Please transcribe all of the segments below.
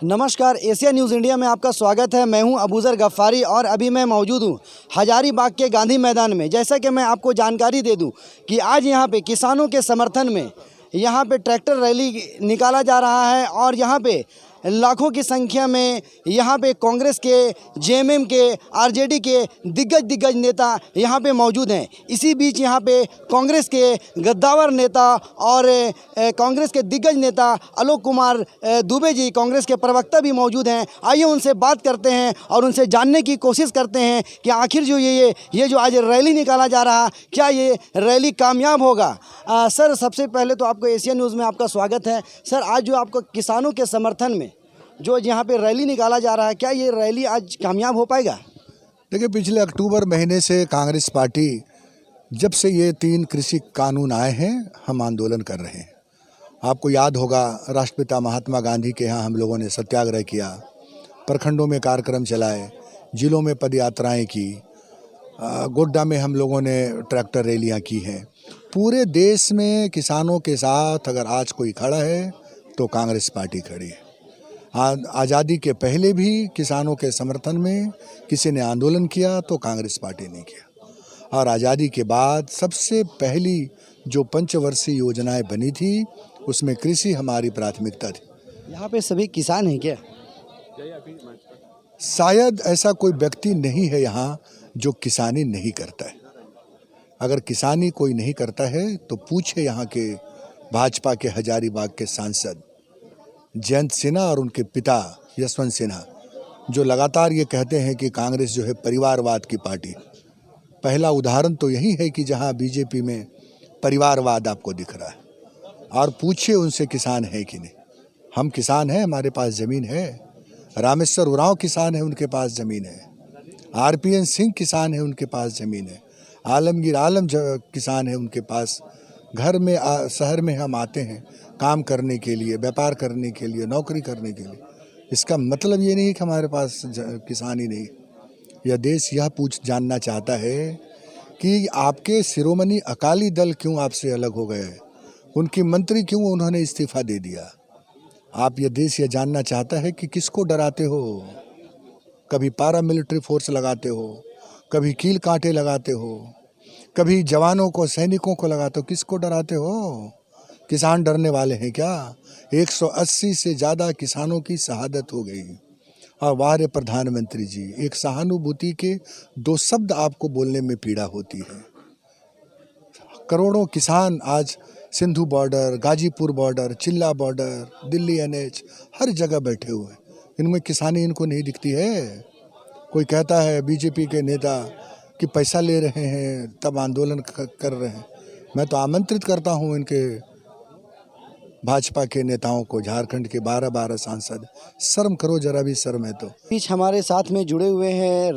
नमस्कार, Asia news India में आपका स्वागत है। मैं हूं अबूज़र गफ़ारी और अभी मैं मौजूद हूं हजारीबाग के गांधी मैदान में। जैसा कि मैं आपको जानकारी दे दूं कि आज यहां पे किसानों के समर्थन में यहां पे ट्रैक्टर रैली निकाला जा रहा है और यहां पे लाखों की संख्या में यहां पे कांग्रेस के, जेएमएम के, आरजेडी के दिग्गज नेता यहां पे मौजूद हैं। इसी बीच यहां पे कांग्रेस के गद्दावर नेता और कांग्रेस के दिग्गज नेता आलोक कुमार दुबे जी, कांग्रेस के प्रवक्ता भी मौजूद हैं। आइए उनसे बात करते हैं और उनसे जानने की कोशिश करते हैं कि आखिर जो ये जो आज रैली निकाला जा रहा, क्या ये रैली कामयाब होगा। सर, सबसे पहले तो आपको एशिया न्यूज़ में आपका स्वागत है। सर, आज जो आपको किसानों के समर्थन में जो यहाँ पे रैली निकाला जा रहा है, क्या ये रैली आज कामयाब हो पाएगा? देखिए, पिछले अक्टूबर महीने से कांग्रेस पार्टी जब से ये 3 कृषि कानून आए हैं, हम आंदोलन कर रहे हैं। आपको याद होगा, राष्ट्रपिता महात्मा गांधी के यहाँ हम लोगों ने सत्याग्रह किया, प्रखंडों में कार्यक्रम चलाए, जिलों में पदयात्राएं की, गोड्डा में हम लोगों ने ट्रैक्टर रैलियां की हैं। पूरे देश में किसानों के साथ अगर आज कोई खड़ा है तो कांग्रेस पार्टी खड़ी है। आज़ादी के पहले भी किसानों के समर्थन में किसी ने आंदोलन किया तो कांग्रेस पार्टी ने किया, और आज़ादी के बाद सबसे पहली जो पंचवर्षीय योजनाएं बनी थी उसमें कृषि हमारी प्राथमिकता थी। यहाँ पे सभी किसान हैं क्या? शायद ऐसा कोई व्यक्ति नहीं है यहाँ जो किसानी नहीं करता है। अगर किसानी कोई नहीं करता है तो पूछे यहाँ के भाजपा के हजारीबाग के सांसद जयंत सिन्हा और उनके पिता यशवंत सिन्हा, जो लगातार ये कहते हैं कि कांग्रेस जो है परिवारवाद की पार्टी। पहला उदाहरण तो यही है कि जहां बीजेपी में परिवारवाद आपको दिख रहा है। और पूछिए उनसे किसान है कि नहीं। हम किसान हैं, हमारे पास ज़मीन है। रामेश्वर उरांव किसान है, उनके पास ज़मीन है। आरपीएन सिंह किसान है, उनके पास ज़मीन है। आलमगीर आलम किसान है, उनके पास घर में शहर में हम आते हैं काम करने के लिए, व्यापार करने के लिए, नौकरी करने के लिए। इसका मतलब ये नहीं कि हमारे पास किसान ही नहीं। यह देश यह जानना चाहता है कि आपके शिरोमणि अकाली दल क्यों आपसे अलग हो गए, उनकी मंत्री क्यों उन्होंने इस्तीफा दे दिया। आप यह देश यह जानना चाहता है कि किसको डराते हो। कभी पैरामिलिट्री फोर्स लगाते हो, कभी कील कांटे लगाते हो, कभी जवानों को, सैनिकों को लगाते हो। किसको डराते हो? किसान डरने वाले हैं क्या? 180 से ज़्यादा किसानों की शहादत हो गई। और वाह रे प्रधानमंत्री जी, एक सहानुभूति के 2 शब्द आपको बोलने में पीड़ा होती है। करोड़ों किसान आज सिंधु बॉर्डर, गाजीपुर बॉर्डर, चिल्ला बॉर्डर, दिल्ली NH हर जगह बैठे हुए हैं। इनमें किसानी इनको नहीं दिखती है। कोई कहता है बीजेपी के नेता कि पैसा ले रहे हैं तब आंदोलन कर रहे हैं। मैं तो आमंत्रित करता हूं इनके भाजपा के नेताओं को, झारखंड के 12 सांसद, शर्म करो जरा भी, शर्म है तो। बीच हमारे साथ में जुड़े हुए हैं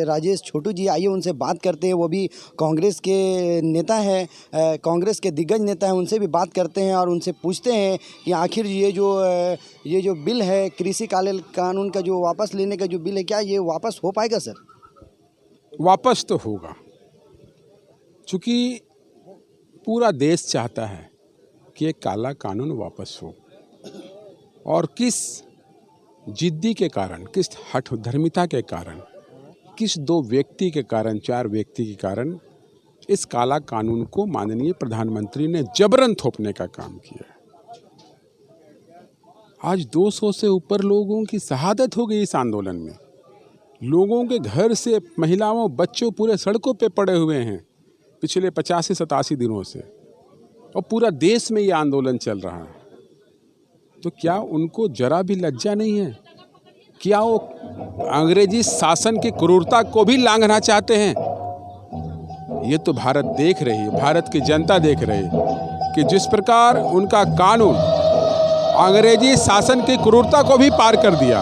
राजेश छोटू जी। आइए उनसे बात करते हैं। वो भी कांग्रेस के नेता हैं, कांग्रेस के दिग्गज नेता हैं। उनसे भी बात करते हैं और उनसे पूछते हैं कि आखिर ये जो बिल है, कृषि कानून का जो वापस लेने का जो बिल है, क्या ये वापस हो पाएगा? सर, वापस तो होगा, चूँकि पूरा देश चाहता है कि एक काला कानून वापस हो। और किस जिद्दी के कारण, किस हठधर्मिता के कारण, किस 2 व्यक्ति के कारण, 4 व्यक्ति के कारण इस काला कानून को माननीय प्रधानमंत्री ने जबरन थोपने का काम किया। आज 200 से ऊपर लोगों की शहादत हो गई इस आंदोलन में। लोगों के घर से महिलाओं, बच्चों पूरे सड़कों पे पड़े हुए हैं पिछले 85 से 87 दिनों से, और पूरा देश में ये आंदोलन चल रहा है। तो क्या उनको जरा भी लज्जा नहीं है? क्या वो अंग्रेजी शासन की क्रूरता को भी लांघना चाहते हैं? ये तो भारत देख रही है, भारत की जनता देख रही है कि जिस प्रकार उनका कानून अंग्रेजी शासन की क्रूरता को भी पार कर दिया।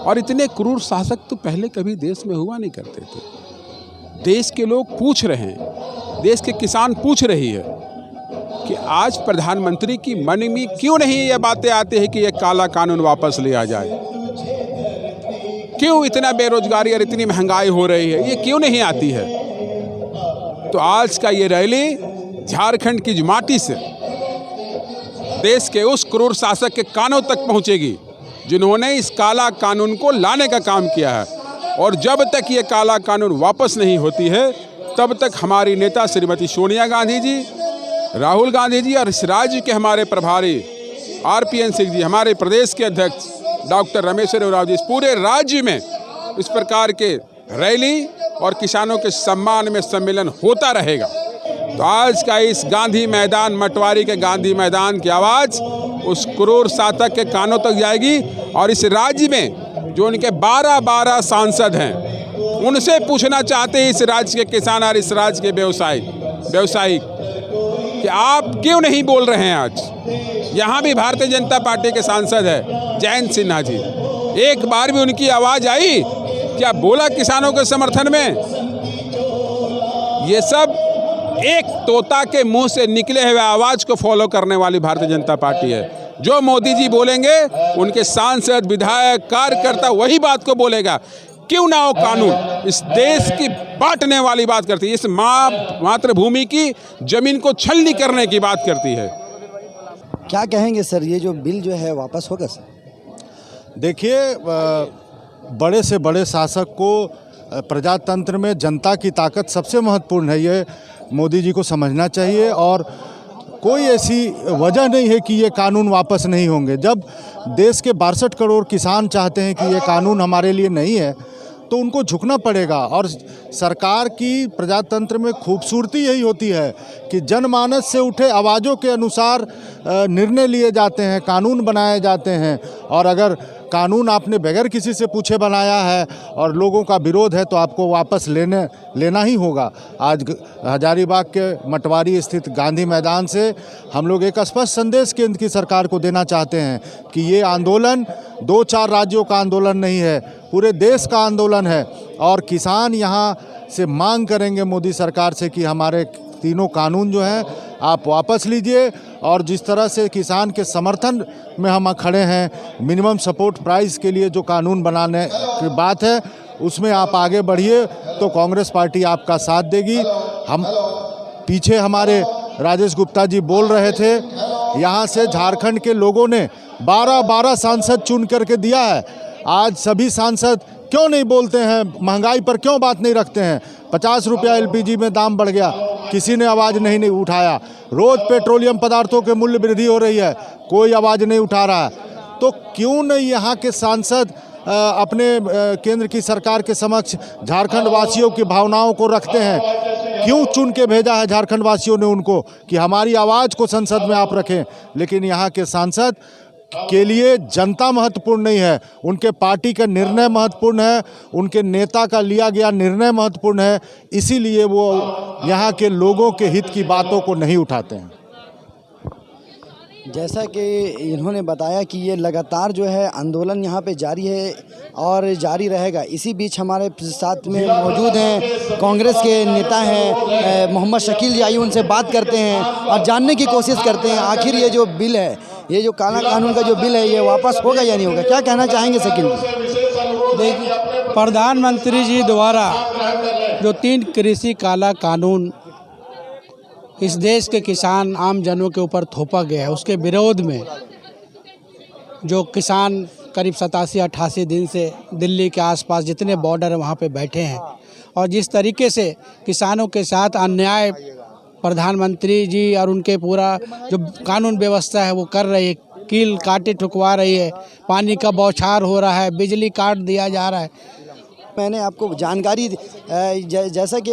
और इतने क्रूर शासक तो पहले कभी देश में हुआ नहीं करते थे। देश के लोग पूछ रहे हैं, देश के किसान पूछ रही है कि आज प्रधानमंत्री की मन में क्यों नहीं ये बातें आती है कि ये काला कानून वापस लिया जाए। क्यों इतना बेरोजगारी और इतनी महंगाई हो रही है, ये क्यों नहीं आती है? तो आज का ये रैली झारखंड की माटी से देश के उस क्रूर शासक के कानों तक पहुंचेगी जिन्होंने इस काला कानून को लाने का काम किया है। और जब तक ये काला कानून वापस नहीं होती है तब तक हमारी नेता श्रीमती सोनिया गांधी जी, राहुल गांधी जी और इस राज्य के हमारे प्रभारी RPN सिंह जी, हमारे प्रदेश के अध्यक्ष डॉक्टर रामेश्वर उरांव जी, इस पूरे राज्य में इस प्रकार के रैली और किसानों के सम्मान में सम्मेलन होता रहेगा। तो आज का इस गांधी मैदान, मटवारी के गांधी मैदान की आवाज़ उस क्रूर शासक के कानों तक जाएगी और इस राज्य में जो उनके 12 सांसद हैं उनसे पूछना चाहते हैं इस राज्य के किसान और इस राज्य के व्यवसायी कि आप क्यों नहीं बोल रहे हैं। आज यहाँ भी भारतीय जनता पार्टी के सांसद है जयंत सिन्हा जी, एक बार भी उनकी आवाज़ आई क्या बोला किसानों के समर्थन में? ये सब एक तोता के मुंह से निकले हुए आवाज़ को फॉलो करने वाली भारतीय जनता पार्टी है। जो मोदी जी बोलेंगे उनके सांसद, विधायक, कार्यकर्ता वही बात को बोलेगा। क्यों ना हो कानून इस देश की बांटने वाली बात करती है, इस मातृभूमि की जमीन को छलनी करने की बात करती है। क्या कहेंगे सर, ये जो बिल जो है वापस होगा सर? देखिए, बड़े से बड़े शासक को प्रजातंत्र में जनता की ताकत सबसे महत्वपूर्ण है, ये मोदी जी को समझना चाहिए। और कोई ऐसी वजह नहीं है कि ये कानून वापस नहीं होंगे। जब देश के 62 करोड़ किसान चाहते हैं कि ये कानून हमारे लिए नहीं है तो उनको झुकना पड़ेगा। और सरकार की प्रजातंत्र में खूबसूरती यही होती है कि जनमानस से उठे आवाज़ों के अनुसार निर्णय लिए जाते हैं, कानून बनाए जाते हैं। और अगर कानून आपने बगैर किसी से पूछे बनाया है और लोगों का विरोध है तो आपको वापस लेना ही होगा। आज हजारीबाग के मटवारी स्थित गांधी मैदान से हम लोग एक स्पष्ट संदेश केंद्र की सरकार को देना चाहते हैं कि ये आंदोलन 2-4 राज्यों का आंदोलन नहीं है, पूरे देश का आंदोलन है। और किसान यहाँ से मांग करेंगे मोदी सरकार से कि हमारे तीनों कानून जो हैं आप वापस लीजिए। और जिस तरह से किसान के समर्थन में हम खड़े हैं, मिनिमम सपोर्ट प्राइस के लिए जो कानून बनाने की बात है उसमें आप आगे बढ़िए तो कांग्रेस पार्टी आपका साथ देगी। हम पीछे हमारे राजेश गुप्ता जी बोल रहे थे, यहाँ से झारखंड के लोगों ने 12 सांसद चुन करके दिया है। आज सभी सांसद क्यों नहीं बोलते हैं, महंगाई पर क्यों बात नहीं रखते हैं? 50 रुपया LPG में दाम बढ़ गया, किसी ने आवाज़ नहीं उठाया। रोज़ पेट्रोलियम पदार्थों के मूल्य वृद्धि हो रही है, कोई आवाज़ नहीं उठा रहा है। तो क्यों नहीं यहाँ के सांसद अपने केंद्र की सरकार के समक्ष झारखंड वासियों की भावनाओं को रखते हैं? क्यों चुन के भेजा है झारखंड वासियों ने उनको कि हमारी आवाज़ को संसद में आप रखें? लेकिन यहाँ के सांसद के लिए जनता महत्वपूर्ण नहीं है, उनके पार्टी का निर्णय महत्वपूर्ण है, उनके नेता का लिया गया निर्णय महत्वपूर्ण है। इसीलिए वो यहाँ के लोगों के हित की बातों को नहीं उठाते हैं। जैसा कि इन्होंने बताया कि ये लगातार जो है आंदोलन यहाँ पे जारी है और जारी रहेगा। इसी बीच हमारे साथ में मौजूद हैं कांग्रेस के नेता हैं मोहम्मद शकील जी, आइए उनसे बात करते हैं और जानने की कोशिश करते हैं आखिर ये जो बिल है, ये जो काला कानून का जो बिल है, ये वापस होगा या नहीं होगा। क्या कहना चाहेंगे शकील जी? देखिए, प्रधानमंत्री जी द्वारा जो 3 कृषि काला कानून इस देश के किसान आम जनों के ऊपर थोपा गया है, उसके विरोध में जो किसान करीब 87-88 दिन से दिल्ली के आसपास जितने बॉर्डर है वहाँ पे बैठे हैं और जिस तरीके से किसानों के साथ अन्याय प्रधानमंत्री जी और उनके पूरा जो कानून व्यवस्था है वो कर रही है, कील काटे ठुकवा रही है, पानी का बौछार हो रहा है, बिजली काट दिया जा रहा है। मैंने आपको जानकारी जैसा कि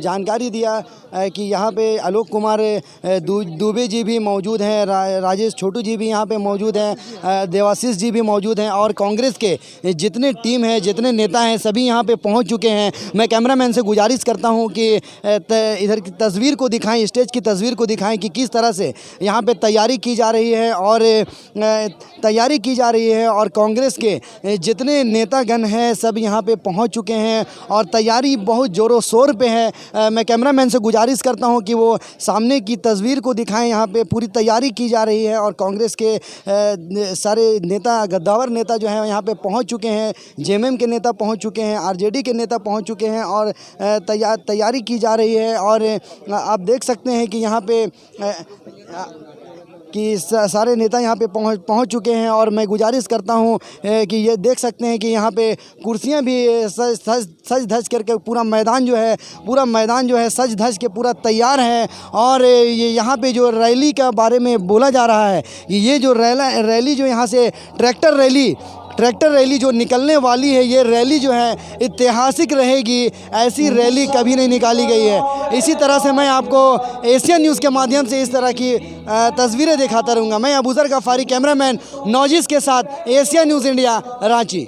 जानकारी दिया कि यहाँ पे आलोक कुमार दुबे जी भी मौजूद हैं, राजेश छोटू जी भी यहाँ पे मौजूद हैं, देवाशीष जी भी मौजूद हैं और कांग्रेस के जितने टीम है, जितने नेता हैं, सभी यहाँ पे पहुँच चुके हैं। मैं कैमरामैन से गुजारिश करता हूँ कि इधर की तस्वीर को दिखाएं, स्टेज की तस्वीर को दिखाएं कि किस तरह से यहाँ पे तैयारी की जा रही है और कांग्रेस के जितने नेतागण हैं सब यहाँ पे पहुँच चुके हैं और तैयारी बहुत ज़ोरों शोर पे है। मैं कैमरामैन से गुजारिश करता हूं कि वो सामने की तस्वीर को दिखाएं। यहाँ पे पूरी तैयारी की जा रही है और कांग्रेस के सारे नेता, गद्दावर नेता जो हैं यहाँ पे पहुंच चुके हैं, JMM के नेता पहुंच चुके हैं, RJD के नेता पहुंच चुके हैं और तैयारी की जा रही है। और आप देख सकते हैं कि यहाँ पे कि सारे नेता यहाँ पे पहुँच चुके हैं और मैं गुजारिश करता हूँ कि ये देख सकते हैं कि यहाँ पे कुर्सियाँ भी सज धज करके पूरा मैदान जो है सज धज के पूरा तैयार है। और ये यहाँ पे जो रैली का बारे में बोला जा रहा है कि ये जो रैली जो यहाँ से ट्रैक्टर रैली जो निकलने वाली है, ये रैली जो है ऐतिहासिक रहेगी। ऐसी रैली कभी नहीं निकाली गई है। इसी तरह से मैं आपको एशियन न्यूज़ के माध्यम से इस तरह की तस्वीरें दिखाता रहूँगा। मैं अबूज़र गफ्फारी, कैमरामैन नौजिस के साथ, एशियन न्यूज़ इंडिया, रांची।